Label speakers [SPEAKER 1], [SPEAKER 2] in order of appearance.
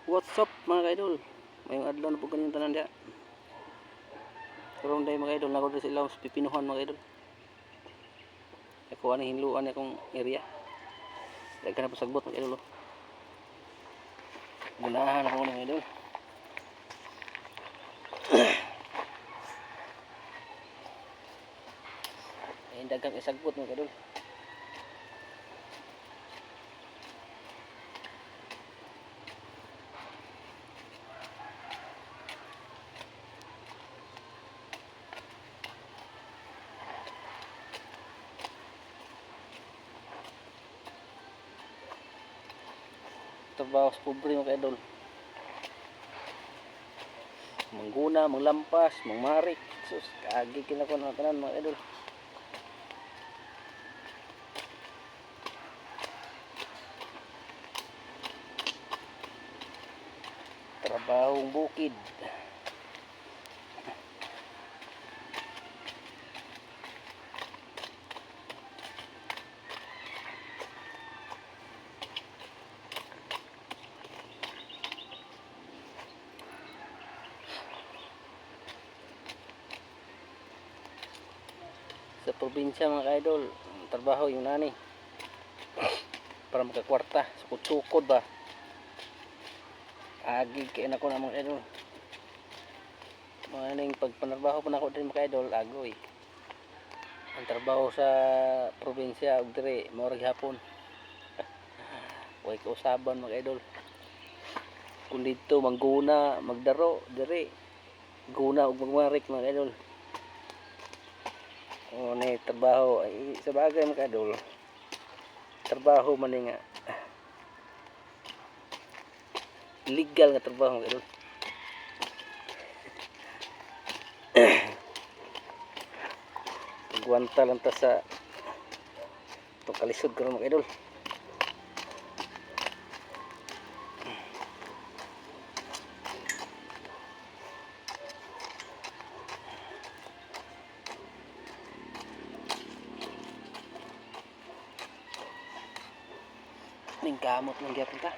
[SPEAKER 1] What's up mga kaidol? Mayong adlaw na po kanyang tanan diya. Karong day mga kaidol, nako sa ilaw sa pipinuhan mga kaidol. Ako ani hinluan akong area. Daghan na po sagbot mga kaidol. Gunahan ako mga kaidol. Ay daghang isagbot mga kaidol. Trabaho sa pobre mga kaidol. Mangguna, manglampas, mangmarik. Sus, kaagi kinako na tanan mga kaidol. Trabahong bukid. Sa probinsya mga kaidol, trabaho yung nani para makakwarta, sukod-sukod ba, agi kaya na ko na mga kaidol. Mga ning pagpanarbaho pa na ako din mga kaidol, agoy ang trabaho sa probinsya ug dire maurag hapon. Huwag kausaban mga kaidol. Kung dito mangguna, magdaro dire guna ug magmarik mga kaidol. O ni trabaho ay sa bagay mga kaidol, trabaho man nga legal nga trabaho mga kaidol. Guwanta lang ta sa itong kalisod karon mga kaidol. Ning kamot lang gyapon ta.